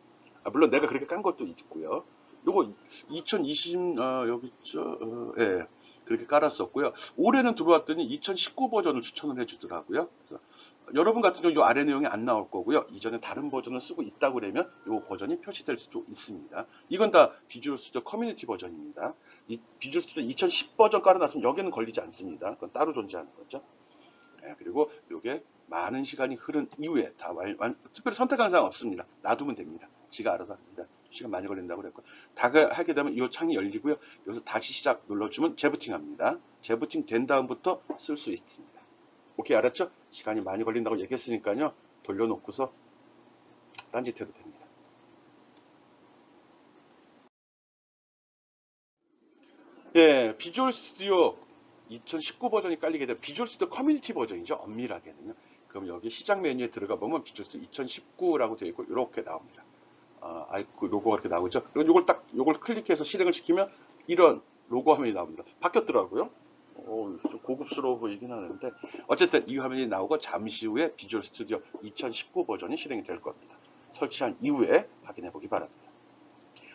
[SPEAKER 1] 아, 물론 내가 그렇게 깐 것도 있고요. 요거 2020 여기 있죠. 예. 그렇게 깔았었고요. 올해는 들어왔더니 2019 버전을 추천을 해주더라고요. 그래서 여러분 같은 경우 이 아래 내용이 안 나올 거고요. 이전에 다른 버전을 쓰고 있다고 그러면 이 버전이 표시될 수도 있습니다. 이건 다 비주얼 스튜디오 커뮤니티 버전입니다. 이 비주얼 스튜디오 2010 버전 깔아놨으면 여기는 걸리지 않습니다. 그건 따로 존재하는 거죠. 네, 그리고 이게 많은 시간이 흐른 이후에 다 특별히 선택하는 사항 없습니다. 놔두면 됩니다. 지가 알아서 합니다. 시간 많이 걸린다고 그랬고 다 하게 되면 이 창이 열리고요. 여기서 다시 시작 눌러주면 재부팅 합니다. 재부팅 된 다음부터 쓸 수 있습니다. 오케이, 알았죠? 시간이 많이 걸린다고 얘기했으니까요. 돌려놓고서 딴짓 해도 됩니다. 예, 비주얼 스튜디오 2019 버전이 깔리게 되면 비주얼 스튜디오 커뮤니티 버전이죠. 엄밀하게는요. 그럼 여기 시작 메뉴에 들어가 보면 비주얼 스튜디오 2019라고 되어 있고 이렇게 나옵니다. 그 로고가 이렇게 나오죠. 그리고 요걸 클릭해서 실행을 시키면 이런 로고 화면이 나옵니다. 바뀌었더라고요. 좀 고급스러워 보이긴 하는데 어쨌든 이 화면이 나오고 잠시 후에 비주얼 스튜디오 2019 버전이 실행이 될 겁니다. 설치한 이후에 확인해 보기 바랍니다.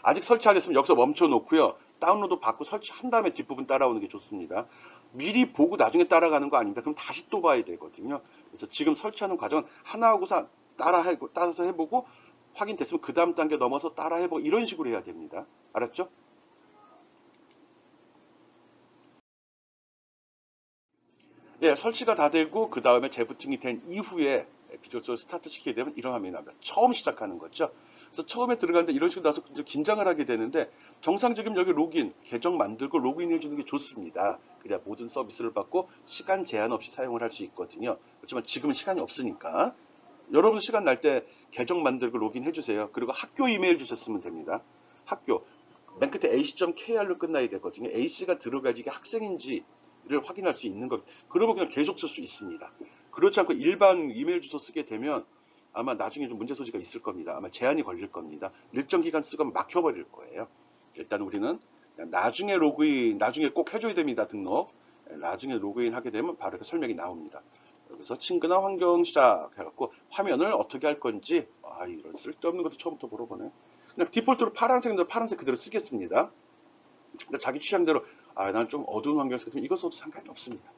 [SPEAKER 1] 아직 설치 안 했으면 여기서 멈춰 놓고요. 다운로드 받고 설치한 다음에 뒷부분 따라오는 게 좋습니다. 미리 보고 나중에 따라가는 거 아닙니다. 그럼 다시 또 봐야 되거든요. 그래서 지금 설치하는 과정은 하나 하고서 따라서 해보고 확인됐으면 그 다음 단계 넘어서 따라해보고 이런 식으로 해야 됩니다. 알았죠? 예, 설치가 다 되고 그 다음에 재부팅이 된 이후에 비주얼 스튜디오 스타트 시키게 되면 이런 화면이 나옵니다. 처음 시작하는 거죠. 그래서 처음에 들어가는데 이런 식으로 나서 긴장을 하게 되는데 정상적인 여기 로그인, 계정 만들고 로그인 해주는 게 좋습니다. 그래야 모든 서비스를 받고 시간 제한 없이 사용을 할 수 있거든요. 그렇지만 지금은 시간이 없으니까 여러분 시간 날 때 계정 만들고 로그인 해주세요. 그리고 학교 이메일 주셨으면 됩니다. 학교 맨 끝에 ac.kr로 끝나야 되거든요. ac가 들어가야지 이게 학생인지를 확인할 수 있는 거. 그러면 그냥 계속 쓸 수 있습니다. 그렇지 않고 일반 이메일 주소 쓰게 되면 아마 나중에 좀 문제 소지가 있을 겁니다. 아마 제한이 걸릴 겁니다. 일정 기간 쓰고 막혀버릴 거예요. 일단 우리는 나중에 로그인, 나중에 꼭 해줘야 됩니다. 등록. 나중에 로그인 하게 되면 바로 이렇게 설명이 나옵니다. 여기서 친근한 환경 시작해갖고 화면을 어떻게 할 건지, 이런 쓸데없는 것도 처음부터 물어보네. 그냥 디폴트로 파란색인데 파란색 그대로 쓰겠습니다. 근데 자기 취향대로, 난 좀 어두운 환경에서 쓰면 이거 써도 상관이 없습니다.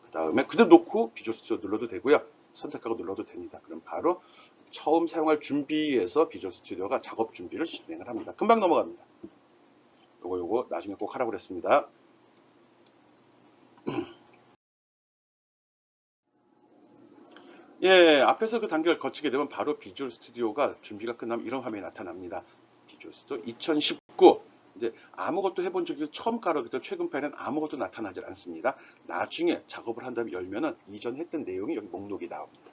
[SPEAKER 1] 그 다음에 그대로 놓고 비주얼 스튜디오 눌러도 되고요. 선택하고 눌러도 됩니다. 그럼 바로 처음 사용할 준비에서 비주얼 스튜디오가 작업 준비를 진행을 합니다. 금방 넘어갑니다. 요거 나중에 꼭 하라고 그랬습니다. 예, 앞에서 그 단계를 거치게 되면 바로 비주얼 스튜디오가 준비가 끝나면 이런 화면이 나타납니다. 비주얼 스튜디오 2019. 이제 아무것도 해본 적이 처음 깔았기 때문에 최근 파일은 아무것도 나타나지 않습니다. 나중에 작업을 한 다음에 열면은 이전 했던 내용이 여기 목록이 나옵니다.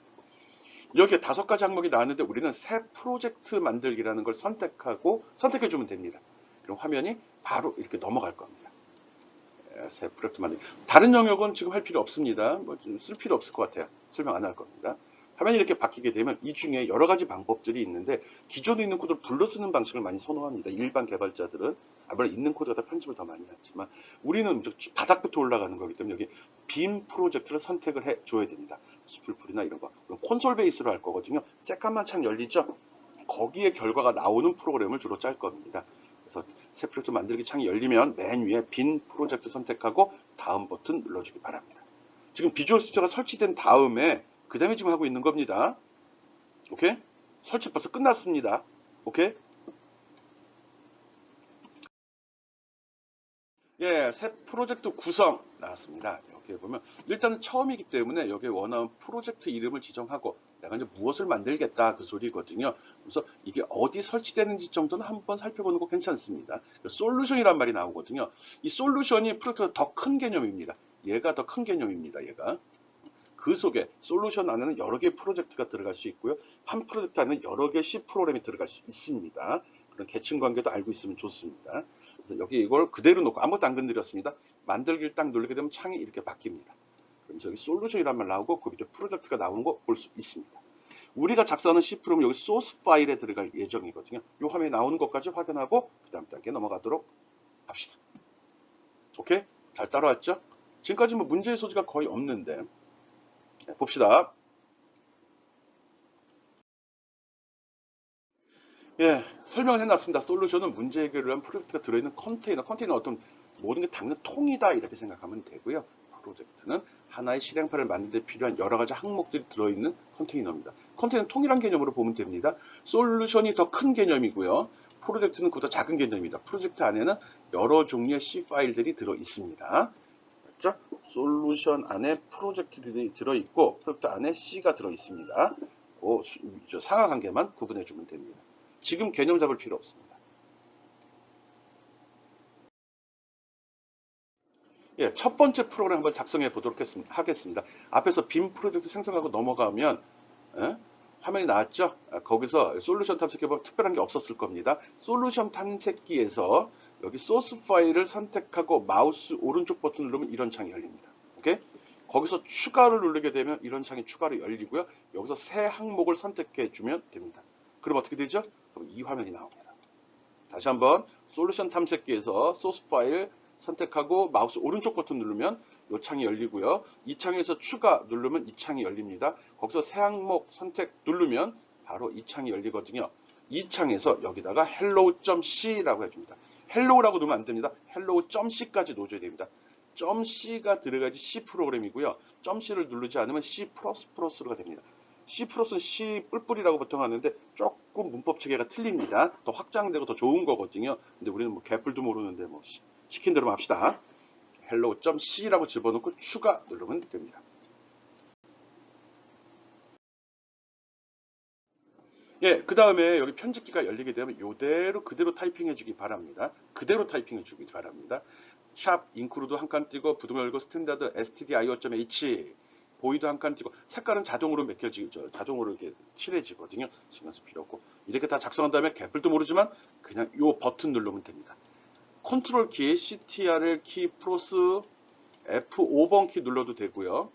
[SPEAKER 1] 여기에 5가지 항목이 나왔는데 우리는 새 프로젝트 만들기라는 걸 선택해 주면 됩니다. 그럼 화면이 바로 이렇게 넘어갈 겁니다. 새 프로젝트 만들기. 다른 영역은 지금 할 필요 없습니다. 쓸 필요 없을 것 같아요. 설명 안 할 겁니다. 화면이 이렇게 바뀌게 되면 이 중에 여러 가지 방법들이 있는데 기존에 있는 코드를 불러 쓰는 방식을 많이 선호합니다. 일반 개발자들은 물론 있는 코드가 편집을 더 많이 하지만 우리는 바닥부터 올라가는 거기 때문에 여기 빔 프로젝트를 선택을 해 줘야 됩니다. 수풀풀이나 이런 거. 콘솔 베이스로 할 거거든요. 새까만 창 열리죠? 거기에 결과가 나오는 프로그램을 주로 짤 겁니다. 그래서 새 프로젝트 만들기 창이 열리면 맨 위에 빈 프로젝트 선택하고 다음 버튼 눌러주기 바랍니다. 지금 비주얼 스튜디오가 설치된 다음에 그 다음에 지금 하고 있는 겁니다. 오케이? 설치 벌써 끝났습니다. 오케이? 예, 새 프로젝트 구성 나왔습니다. 여기에 보면 일단은 처음이기 때문에 여기에 원하는 프로젝트 이름을 지정하고 내가 이제 무엇을 만들겠다 그 소리거든요. 그래서 이게 어디 설치되는지 정도는 한번 살펴보는 거 괜찮습니다. 솔루션이란 말이 나오거든요. 이 솔루션이 프로젝트가 더 큰 개념입니다. 얘가 더 큰 개념입니다. 얘가. 그 속에 솔루션 안에는 여러 개의 프로젝트가 들어갈 수 있고요. 한 프로젝트 안에는 여러 개의 C 프로그램이 들어갈 수 있습니다. 그런 계층 관계도 알고 있으면 좋습니다. 그래서 여기 이걸 그대로 놓고 아무것도 안 건드렸습니다. 만들기를 딱 누르게 되면 창이 이렇게 바뀝니다. 그럼 저기 솔루션이란 말 나오고 그 밑에 프로젝트가 나오는 거 볼 수 있습니다. 우리가 작성하는 C 프로그램은 여기 소스 파일에 들어갈 예정이거든요. 이 화면에 나오는 것까지 확인하고 그 다음 단계 넘어가도록 합시다. 오케이? 잘 따라왔죠? 지금까지 뭐 문제의 소지가 거의 없는데 봅시다. 예, 설명을 해놨습니다. 솔루션은 문제 해결을 위한 프로젝트가 들어있는 컨테이너 어떤 모든 게 담는 통이다 이렇게 생각하면 되고요. 프로젝트는 하나의 실행파를 만드는 데 필요한 여러 가지 항목들이 들어있는 컨테이너입니다. 컨테이너 통일한 개념으로 보면 됩니다. 솔루션이 더 큰 개념이고요. 프로젝트는 그보다 작은 개념입니다. 프로젝트 안에는 여러 종류의 C 파일들이 들어 있습니다. 맞죠? 솔루션 안에 프로젝트들이 들어있고 프로젝트 안에 C가 들어 있습니다. 상하관계만 구분해 주면 됩니다. 지금 개념 잡을 필요 없습니다. 예, 첫 번째 프로그램 한번 작성해 보도록 하겠습니다. 앞에서 빔 프로젝트 생성하고 넘어가면 화면이 나왔죠? 거기서 솔루션 탐색해보면 특별한 게 없었을 겁니다. 솔루션 탐색기에서 여기 소스 파일을 선택하고 마우스 오른쪽 버튼 누르면 이런 창이 열립니다. 오케이? 거기서 추가를 누르게 되면 이런 창이 추가로 열리고요. 여기서 새 항목을 선택해 주면 됩니다. 그럼 어떻게 되죠? 그럼 이 화면이 나옵니다. 다시 한번 솔루션 탐색기에서 소스 파일 선택하고 마우스 오른쪽 버튼 누르면 이 창이 열리고요. 이 창에서 추가 누르면 이 창이 열립니다. 거기서 새 항목 선택 누르면 바로 이 창이 열리거든요. 이 창에서 여기다가 hello.c라고 해줍니다. hello라고 누르면 안 됩니다. hello.c까지 넣어줘야 됩니다. .c가 들어가야지 C 프로그램이고요. .c를 누르지 않으면 C++가 됩니다. C++는 C 뿔뿔이라고 보통 하는데 조금 문법 체계가 틀립니다. 더 확장되고 더 좋은 거거든요. 근데 우리는 뭐 개뿔도 모르는데 뭐 시킨 대로 합시다. hello.c라고 집어넣고 추가 누르면 됩니다. 예, 그 다음에 여기 편집기가 열리게 되면 그대로 타이핑해 주기 바랍니다. 그대로 타이핑해 주기 바랍니다. 샵 인크루드 한 칸 띄고 부등호 열고 스탠다드 stdio.h 보이도 한 칸 띄고 색깔은 자동으로 맡겨지죠. 자동으로 이렇게 칠해지거든요. 신경 쓸 필요 없고 이렇게 다 작성한 다음에 개뿔도 모르지만 그냥 요 버튼 누르면 됩니다. 컨트롤 키, CTRL 키, 플러스 F5번 키 눌러도 되고요.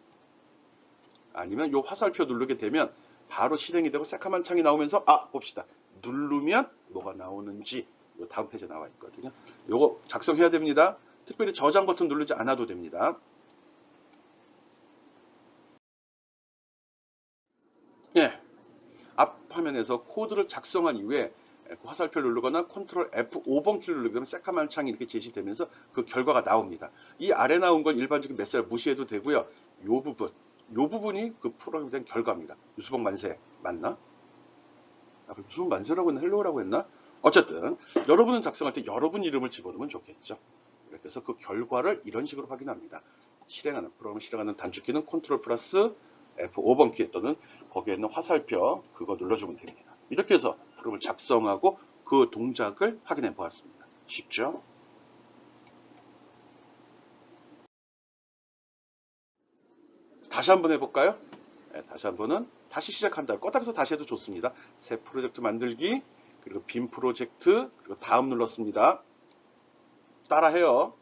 [SPEAKER 1] 아니면 요 화살표 누르게 되면 바로 실행이 되고 새카만 창이 나오면서 봅시다. 누르면 뭐가 나오는지 요 다음 페이지에 나와 있거든요. 요거 작성해야 됩니다. 특별히 저장 버튼 누르지 않아도 됩니다. 예, 앞 화면에서 코드를 작성한 이후에 화살표를 누르거나 컨트롤 F5번 키를 누르게 되면 새카만 창이 이렇게 제시되면서 그 결과가 나옵니다. 이 아래 나온 건 일반적인 메시지 무시해도 되고요. 요 부분이 그 프로그램에 대한 결과입니다. 유수봉 만세 맞나? 유수봉 만세라고 했나? 헬로우라고 했나? 어쨌든 여러분은 작성할 때 여러분 이름을 집어넣으면 좋겠죠. 이렇게 해서 그 결과를 이런 식으로 확인합니다. 프로그램을 실행하는 단축키는 컨트롤 플러스 F5번 키 또는 거기에 있는 화살표 그거 눌러주면 됩니다. 이렇게 해서 프로그램을 작성하고 그 동작을 확인해 보았습니다. 쉽죠? 다시 한번 해볼까요? 네, 다시 한번은 다시 시작한다. 껐다면서 다시 해도 좋습니다. 새 프로젝트 만들기 그리고 빈 프로젝트 그리고 다음 눌렀습니다. 따라해요.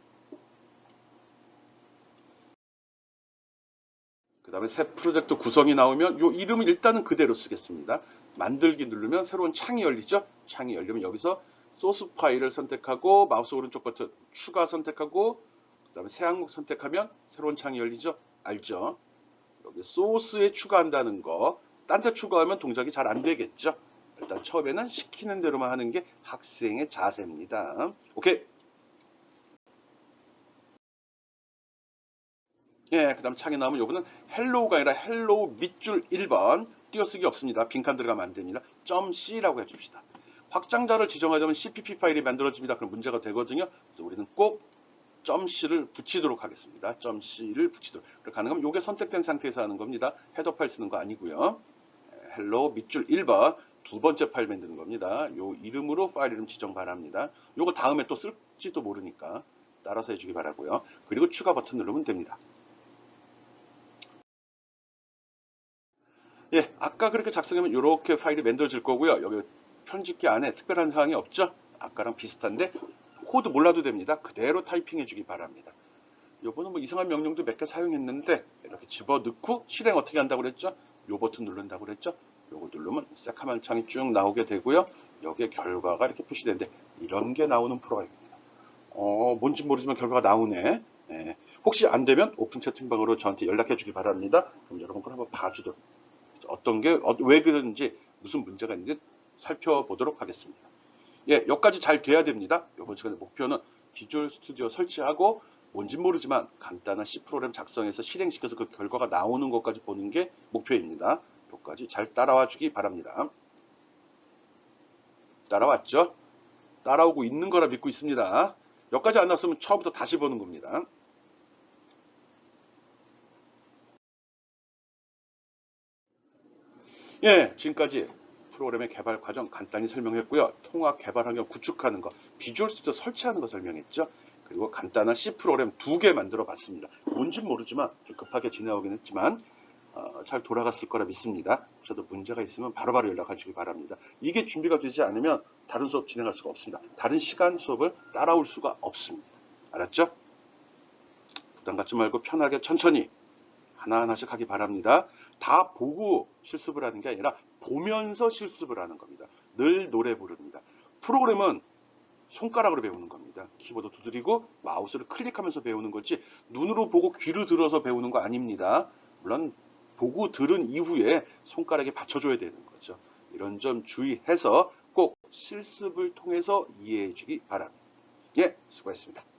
[SPEAKER 1] 그 다음에 새 프로젝트 구성이 나오면 이 이름을 일단은 그대로 쓰겠습니다. 만들기 누르면 새로운 창이 열리죠. 창이 열리면 여기서 소스 파일을 선택하고 마우스 오른쪽 버튼 추가 선택하고 그 다음에 새 항목 선택하면 새로운 창이 열리죠. 알죠? 여기 소스에 추가한다는 거, 딴 데 추가하면 동작이 잘 안 되겠죠. 일단 처음에는 시키는 대로만 하는 게 학생의 자세입니다. 오케이. 예, 그 다음 창에 나오면 요거는 헬로우가 아니라 헬로우 밑줄 1번 띄어쓰기 없습니다. 빈칸 들어가면 안 됩니다. .c라고 해줍시다. 확장자를 지정하자면 CPP 파일이 만들어집니다. 그럼 문제가 되거든요. 그래서 우리는 꼭 .c를 붙이도록 하겠습니다. .c를 붙이도록. 가능하면 요게 선택된 상태에서 하는 겁니다. 헤더 파일 쓰는 거 아니고요. 헬로 밑줄 1번 두 번째 파일 만드는 겁니다. 요 이름으로 파일 이름 지정 바랍니다. 요거 다음에 또 쓸지도 모르니까 따라서 해주기 바라고요. 그리고 추가 버튼 누르면 됩니다. 예, 아까 그렇게 작성하면 이렇게 파일이 만들어질 거고요. 여기 편집기 안에 특별한 사항이 없죠? 아까랑 비슷한데 코드 몰라도 됩니다. 그대로 타이핑해 주기 바랍니다. 요거는 뭐 이상한 명령도 몇 개 사용했는데 이렇게 집어넣고 실행 어떻게 한다고 그랬죠? 요 버튼 누른다고 그랬죠? 요거 누르면 새카만 창이 쭉 나오게 되고요. 여기에 결과가 이렇게 표시되는데 이런 게 나오는 프로그램입니다. 뭔지 모르지만 결과가 나오네. 예. 혹시 안 되면 오픈 채팅방으로 저한테 연락해 주기 바랍니다. 그럼 여러분 걸 한번 봐주도록. 어떤 게 왜 그런지 무슨 문제가 있는지 살펴보도록 하겠습니다. 예, 여기까지 잘 돼야 됩니다. 이번 시간의 목표는 비주얼 스튜디오 설치하고 뭔지 모르지만 간단한 C 프로그램 작성해서 실행시켜서 그 결과가 나오는 것까지 보는 게 목표입니다. 여기까지 잘 따라와 주기 바랍니다. 따라왔죠? 따라오고 있는 거라 믿고 있습니다. 여기까지 안 났으면 처음부터 다시 보는 겁니다. 예, 지금까지 프로그램의 개발 과정 간단히 설명했고요. 통합 개발 환경 구축하는 거, 비주얼 스튜디오 설치하는 거 설명했죠. 그리고 간단한 C 프로그램 2개 만들어 봤습니다. 뭔진 모르지만 좀 급하게 지나오긴 했지만 잘 돌아갔을 거라 믿습니다. 저도 문제가 있으면 바로바로 연락해 주기 바랍니다. 이게 준비가 되지 않으면 다른 수업 진행할 수가 없습니다. 다른 시간 수업을 따라올 수가 없습니다. 알았죠? 부담 갖지 말고 편하게 천천히 하나하나씩 하기 바랍니다. 다 보고 실습을 하는 게 아니라 보면서 실습을 하는 겁니다. 늘 노래 부릅니다. 프로그램은 손가락으로 배우는 겁니다. 키보드 두드리고 마우스를 클릭하면서 배우는 거지 눈으로 보고 귀로 들어서 배우는 거 아닙니다. 물론 보고 들은 이후에 손가락에 받쳐줘야 되는 거죠. 이런 점 주의해서 꼭 실습을 통해서 이해해 주기 바랍니다. 예, 수고했습니다.